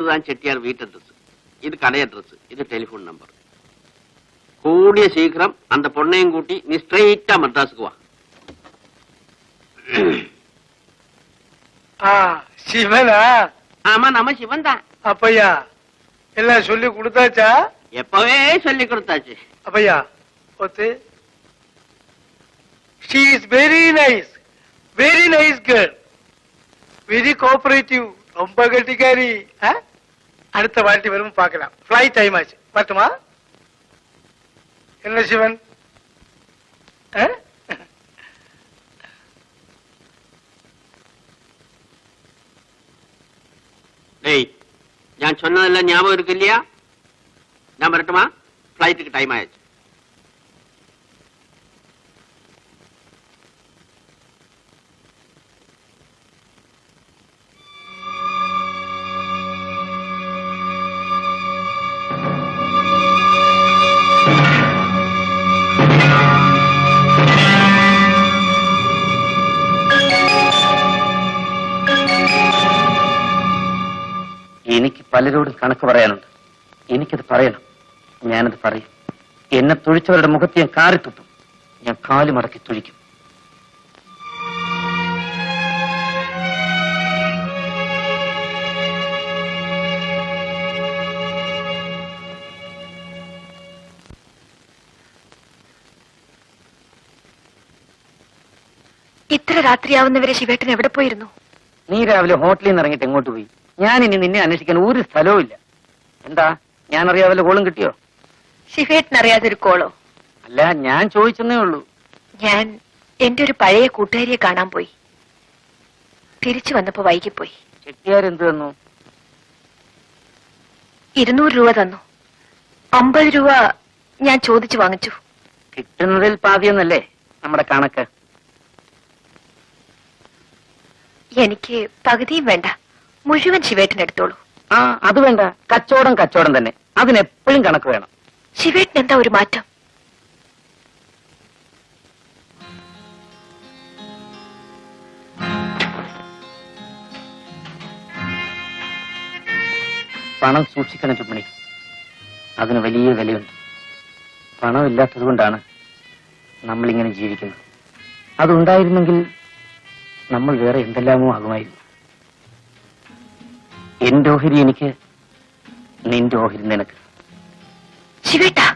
இதுதான் செட்டியார் வீட்டு அட்ரஸ், இது கடை அட்ரஸ், இது டெலிபோன் நம்பர். கூடிய சீக்கிரம் அந்த பொண்ணையும் கூட்டி நீ ஸ்ட்ரெயிட்டா மெட்ராஸுக்கு வா. சிவனா? ஆமா, நம்ம சிவன் தான். அப்பையா எல்லாம் சொல்லி கொடுத்தாச்சா? எப்பவே சொல்லி கொடுத்தாச்சு. அப்பையா ஒத்து. She is very nice girl, very cooperative, ரொம்ப கட்டிக்காரி. அடுத்த வாட்டி வரும் பார்க்கலாம். ஃபிளைட் டைம் ஆச்சு, பார்த்துமா? என்ன சிவன்? டேய், ഞാൻ சொன்னதெல்லாம் ஞாபகம் இருக்கு இல்லையா? நான் வரட்டுமா? ஃபிளைட்டுக்கு டைம் ஆயிடுச்சு. എനിക്ക് പലരോടും കണക്ക് പറയാനുണ്ട്. എനിക്കത് പറയണം. ഞാനത് പറയും. എന്നെ തുഴിച്ചവരുടെ മുഖത്ത് ഞാൻ കാറിത്തുട്ടും. ഞാൻ കാല് മടക്കി തുഴിക്കും. ഇത്ര രാത്രിയാവുന്നവരെ ശിവേട്ടൻ എവിടെ പോയിരുന്നു? നീ രാവിലെ ഹോട്ടലിൽ നിന്ന് ഇറങ്ങിയിട്ട് എങ്ങോട്ട് പോയി? ഞാൻ ഇനി നിന്നെ അന്വേഷിക്കാൻ ഒരു സ്ഥലവും ഇല്ല. എന്താ, ഞാൻ അറിയാവല്ല കോളും കിട്ടിയോ? ശിവേട്ടൻ അറിയാതൊരു കോളോ? അല്ല, ഞാൻ ചോദിച്ചെന്നേ ഉള്ളൂ. ഞാൻ എന്റെ ഒരു പഴയ കൂട്ടുകാരിയെ കാണാൻ പോയി. തിരിച്ചു വന്നപ്പോ വൈകിപ്പോയി. ചെട്ടിയാരെന്ത് തന്നു? 200 രൂപ തന്നു. 50 രൂപ ഞാൻ ചോദിച്ചു വാങ്ങിച്ചു. കിട്ടുന്നതിൽ പാതിയൊന്നല്ലേ നമ്മുടെ കണക്ക്? എനിക്ക് പകുതിയും വേണ്ട, മുഴുവൻ ശിവേട്ടൻ എടുത്തോളൂ. അത് വേണ്ട. കച്ചവടം തന്നെ. അതിനെപ്പോഴും കണക്ക് വേണം. ശിവേട്ടൻ എന്താ ഒരു മാറ്റം? പണം സൂക്ഷിക്കണം ചുമണി. അതിന് വലിയ വിലയുണ്ട്. പണമില്ലാത്തത് കൊണ്ടാണ് നമ്മളിങ്ങനെ ജീവിക്കുന്നത്. അതുണ്ടായിരുന്നെങ്കിൽ നമ്മൾ വേറെ എന്തെല്ലാമോ ആകുമായിരുന്നു. എന്റെ ഓഹരി എനിക്ക്, നിന്റെ ഓഹരി നിനക്ക്. ശിവേട്ടാ.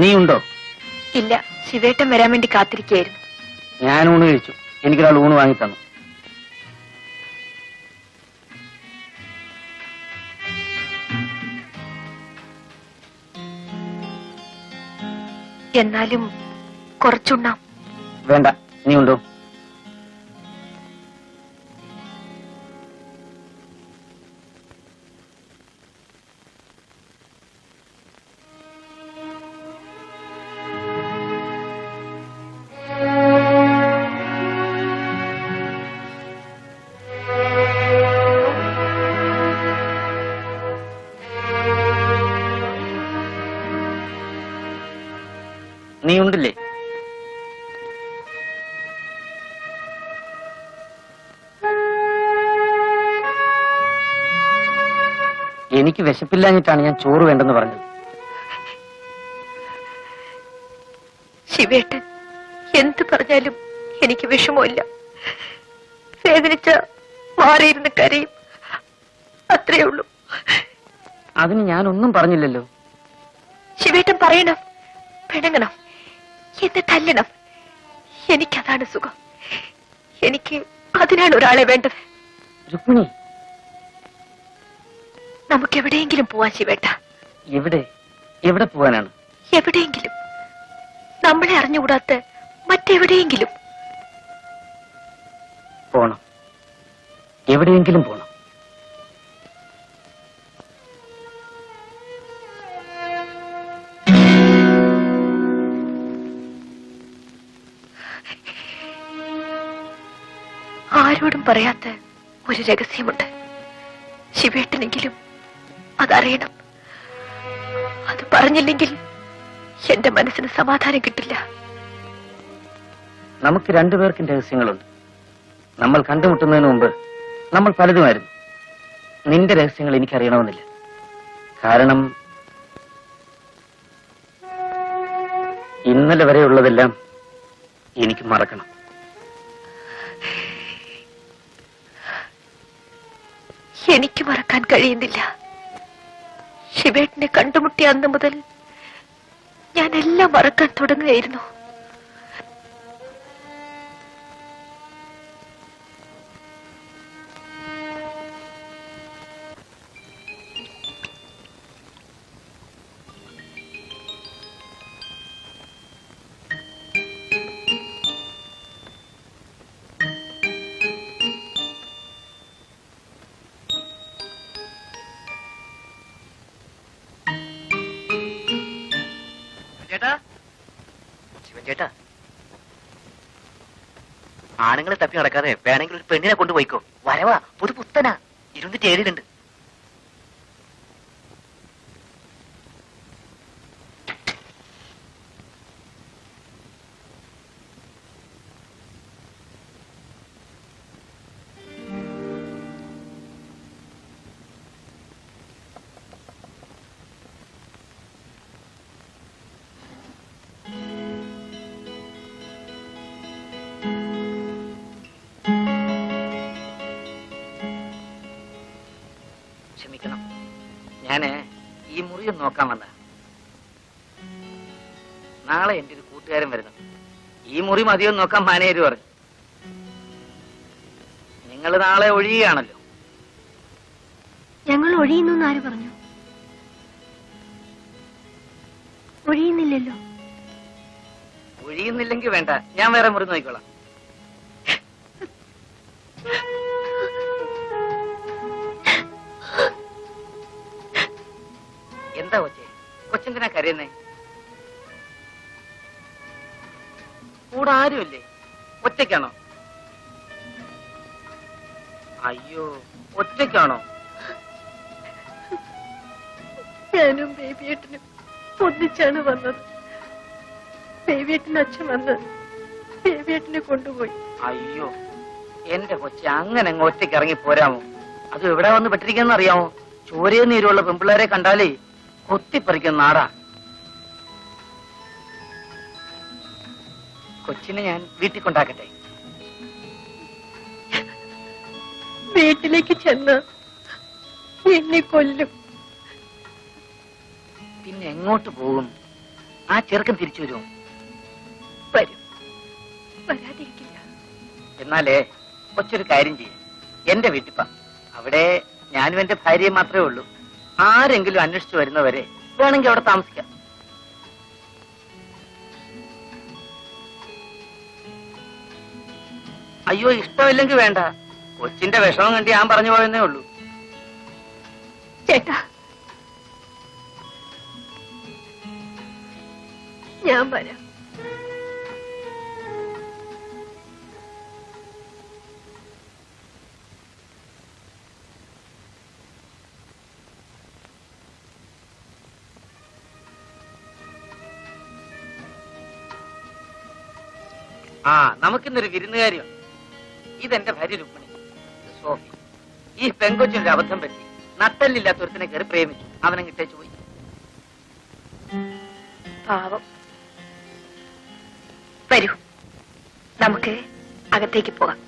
നീ ഉണ്ടോ? ഇല്ല, ശിവേട്ടൻ വരാൻ വേണ്ടി കാത്തിരിക്കുകയായിരുന്നു. ഞാൻ ഊണ് കഴിച്ചു. എനിക്കൊരാൾ ഊണ് വാങ്ങി തന്നു. എന്നാലും കുറച്ചുണ്ണാം. വേണ്ട, നീ ഉണ്ടോ? നീ ഉണ്ടില്ലേ? എനിക്ക് വിശപ്പില്ലാഞ്ഞിട്ടാണ് ഞാൻ ചോറ് വേണ്ടെന്ന് പറഞ്ഞത്. ശിവേട്ടൻ എന്ത് പറഞ്ഞാലും എനിക്ക് വിഷമമില്ല. വേദനിച്ച മാറിയിരുന്ന് കരയും, അത്രേ ഉള്ളൂ. അതിന് ഞാനൊന്നും പറഞ്ഞില്ലല്ലോ. ശിവേട്ടൻ പറയണം, പിണങ്ങണം, എന്നെ തല്ലണം. എനിക്കതാണ് സുഖം. എനിക്ക് അതിനാണ് ഒരാളെ വേണ്ടത്. രുക്മിണി, നമുക്ക് എവിടെയെങ്കിലും പോവാൻ ശിവേട്ട. എവിടെ പോവാനാണ്? എവിടെയെങ്കിലും, നമ്മളെ അറിഞ്ഞുകൂടാത്ത മറ്റെവിടെയെങ്കിലും പോണം. എവിടെയെങ്കിലും പോണം. ആരോടും പറയാത്ത ഒരു രഹസ്യമുണ്ട്. ശിവേട്ടനെങ്കിലും അതറിയണം. അത് പറഞ്ഞില്ലെങ്കിൽ എന്റെ മനസ്സിന് സമാധാനം കിട്ടില്ല. നമുക്ക് രണ്ടുപേർക്കും രഹസ്യങ്ങളുണ്ട്. നമ്മൾ കണ്ടുമുട്ടുന്നതിന് മുമ്പ് നമ്മൾ പലതുമായിരുന്നു. നിന്റെ രഹസ്യങ്ങൾ എനിക്കറിയണമെന്നില്ല. കാരണം ഇന്നലെ വരെയുള്ളതെല്ലാം എനിക്ക് മറക്കണം. എനിക്ക് മറക്കാൻ കഴിയുന്നില്ല. ശിവേട്ടനെ കണ്ടുമുട്ടിയ അന്ന് മുതൽ ഞാൻ എല്ലാം മറക്കാൻ തുടങ്ങുകയായിരുന്നു. ശിവൻ ചേട്ടാ, ആണുങ്ങളെ തപ്പി നടക്കാതെ വേണമെങ്കിൽ ഒരു പെണ്ണിനെ കൊണ്ടുപോയിക്കോ. വരവാ, പുതു പുത്തനാ, 27 ക്ഷമിക്കണം, ഞാന് ഈ മുറി ഒന്ന് നോക്കാൻ വന്ന. നാളെ എന്റെ ഒരു കൂട്ടുകാരൻ വരുന്നു. ഈ മുറി മതിയൊന്ന് നോക്കാൻ മാനേജർ പറഞ്ഞു. നിങ്ങൾ നാളെ ഒഴിയുകയാണല്ലോ. ഞങ്ങൾ ഒഴിയുന്നു ആര് പറഞ്ഞു? ഒഴിയുന്നില്ലല്ലോ. ഒഴിയുന്നില്ലെങ്കിൽ വേണ്ട, ഞാൻ വേറെ മുറി നോക്കിക്കോളാം. എന്താ കൊച്ചേ, കൊച്ചെന്തിനാ കരയുന്നേ? കൂടെ ആരുമില്ലേ? ഒറ്റയ്ക്കാണോ? അയ്യോ, ഒറ്റയ്ക്കാണോ? ഞാനും ബേബിയേട്ടനും ഒന്നിച്ചാണ് വന്നത്. ബേബിയേട്ടന് അച്ഛൻ വന്ന് ബേബിയേട്ടനെ കൊണ്ടുപോയി. അയ്യോ, എന്റെ കൊച്ചെ, അങ്ങനെ അങ്ങ് ഒറ്റയ്ക്ക് ഇറങ്ങി പോരാമോ? അത് എവിടെ വന്ന് പെട്ടിരിക്കുന്ന അറിയാമോ? ചോരയും നീരുള്ള പെൺപിള്ളേരെ കണ്ടാലേ കൊത്തിപ്പറിക്കുന്ന നാടാ. കൊച്ചിനെ ഞാൻ വീട്ടിൽ കൊണ്ടാക്കട്ടെ? വീട്ടിലേക്ക് ചെന്ന് എന്നെ കൊല്ലും. പിന്നെ എങ്ങോട്ട് പോകും? ആ ചെറുക്കൻ തിരിച്ചു വരുമോ? വരും, വരാതിരിക്കില്ല. എന്നാലേ കൊച്ചൊരു കാര്യം ചെയ്യും, എന്റെ വീട്ടിപ്പ. അവിടെ ഞാനും എന്റെ ഭാര്യയും മാത്രമേ ഉള്ളൂ. ആരെങ്കിലും അന്വേഷിച്ചു വരുന്നവരെ വേണമെങ്കിൽ അവിടെ താമസിക്കാം. അയ്യോ, ഇഷ്ടമില്ലെങ്കിൽ വേണ്ട. കൊച്ചിന്റെ വിഷമം കണ്ടി ഞാൻ പറഞ്ഞു പോയെന്നേ ഉള്ളൂ. ചേട്ടാ, ഞാൻ വരാം. ആ, നമുക്കിന്നൊരു വിരുന്നുകാരിയുണ്ട്. ഇതെന്റെ ഭാര്യ രുക്മിണി, സോഫി. ഈ പെങ്കൊച്ചിന്റെ അബദ്ധം പറ്റി നട്ടല്ലില്ലാത്ത ഒരുത്തിനെ കയറി പ്രേമിച്ചു. അവനെ കിട്ടേച്ചു പോയി. പാവം. വരൂ, നമുക്ക് അകത്തേക്ക് പോകാം.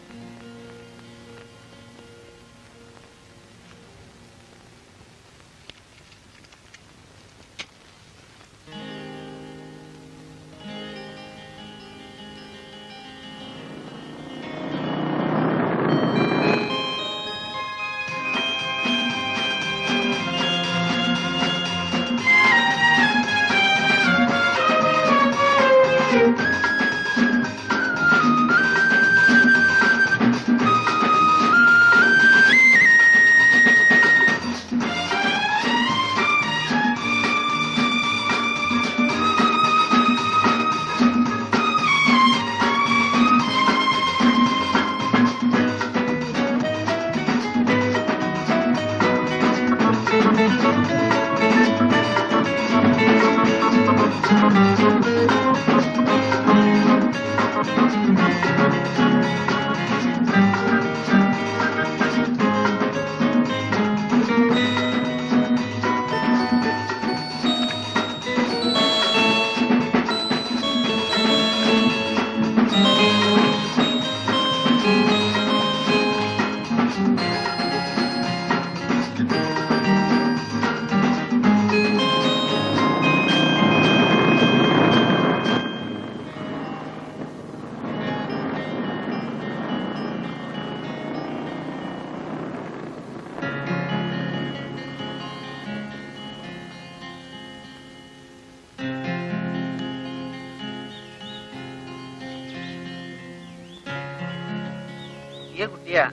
വലിയ കുട്ടിയാ,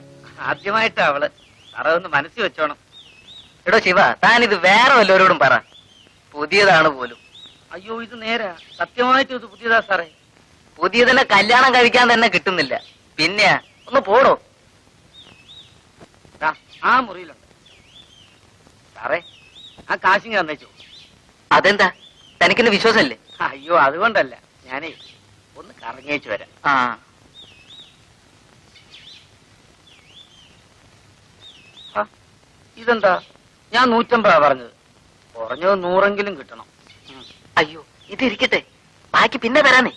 ആദ്യമായിട്ടാ അവള്. സാറേ ഒന്ന് മനസ്സിൽ വെച്ചോണം. എടോ ശിവ, താനിത് വേറെ വല്ലവരോടും പറ. പുതിയതാണ് പോലും. അയ്യോ ഇത് നേരാ, സത്യമായിട്ടും ഇത് പുതിയതാ സാറേ. പുതിയതിനെ കല്യാണം കഴിക്കാൻ തന്നെ കിട്ടുന്നില്ല. പിന്നെ ഒന്ന് പോടോ. ദാ, ആ മുറിയിലുണ്ട്. സാറേ ആ കാശിങ് തന്നേച്ചു. അതെന്താ, തനിക്കിന്ന് വിശ്വാസമല്ലേ? അയ്യോ അതുകൊണ്ടല്ല, ഞാനേ ഒന്ന് കറങ്ങിയേച്ചു വരാം. ആ ഇതെന്താ, ഞാൻ 150 പറഞ്ഞത്, കുറഞ്ഞത് 100 കിട്ടണം. അയ്യോ ഇതിരിക്കട്ടെ, ബാക്കി പിന്നെ തരാനേ.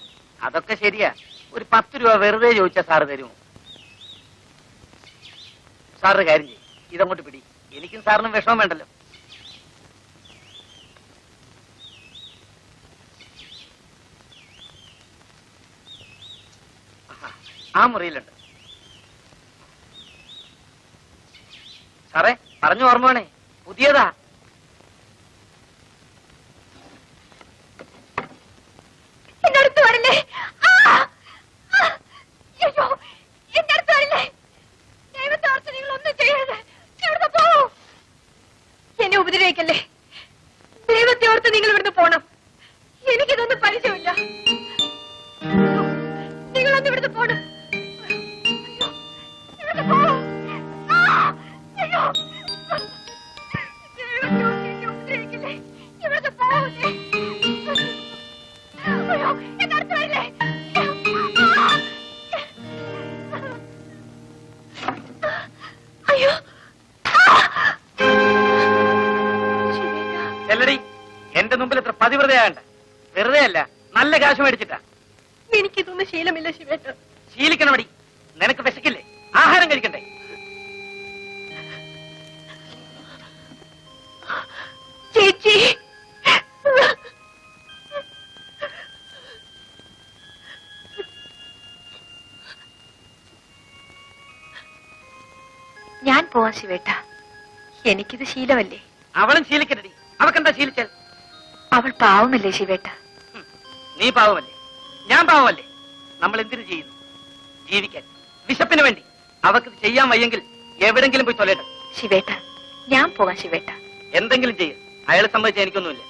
അതൊക്കെ ശരിയാ, ഒരു 10 രൂപ വെറുതെ ചോദിച്ചാ സാറ് തരുമോ? സാറ് കാര്യം ചെയ്യും, ഇതങ്ങോട്ട് പിടി. എനിക്കും സാറിനും വിഷമം വേണ്ടല്ലോ. ആ മുറിയിലുണ്ട്. സാറേ പറഞ്ഞു ഓർമ്മ വേണേ, പുതിയതാ. എന്റെ അടുത്ത് വരില്ലേ? അയ്യോ എന്റെ അടുത്ത് വരില്ലേ? ദൈവത്തെ ഓർത്ത് നിങ്ങൾ ഒന്നും ചെയ്യരുത്. ഇവിടുന്ന് പോവൂ. എന്നെ ഉപദ്രവിക്കല്ലേ. ദൈവത്തെ ഓർത്ത് നിങ്ങൾ ഇവിടുന്ന് പോണം. എനിക്കിതൊന്നും പരിചയമില്ല. നിങ്ങളൊന്ന് ഇവിടുന്ന് പോണം. അയ്യോ ഇവിടുന്ന് പോവൂ. അയ്യോ ദൈവത്തെ ഓർത്ത് എന്നെ ഉപദ്രവിക്കല്ലേ. ഇവിടുന്ന് പോവൂലേ. അയ്യോ എന്റെ അടുത്ത് വരില്ലേ? അയ്യോ ചെല്ലടി, എന്റെ മുമ്പിൽ എത്ര പതിവ്രതയാകണ്ട. വെറുതെ അല്ല, നല്ല കാശ് മേടിച്ചിട്ടാ. എനിക്കിതൊന്നും ശീലമില്ല ശിവേട്ട. ശീലിക്കണമടി, നിനക്ക് വിശക്കില്ലേ? ആഹാരം കഴിക്കണ്ടേ? ചേച്ചി ഞാൻ പോവാ ശിവേട്ട. എനിക്കിത് ശീലമല്ലേ. അവളും ശീലിക്കണ്ടടി. അവക്കെന്താ ശീലിച്ചാൽ? അവൾ പാവമല്ലേ ശിവേട്ട? നീ പാവമല്ലേ, ഞാൻ പാവമല്ലേ? നമ്മൾ എന്തിനു ചെയ്യുന്നു? ജീവിക്കാൻ, വിശപ്പിന് വേണ്ടി. അവർക്ക് ചെയ്യാൻ വയ്യെങ്കിൽ എവിടെങ്കിലും പോയി തൊലയട്ടെ. ശിവേട്ട ഞാൻ പോവാം ശിവേട്ട. എന്തെങ്കിലും ചെയ്യും, അയാൾ സംബന്ധിച്ച് എനിക്കൊന്നുമില്ല.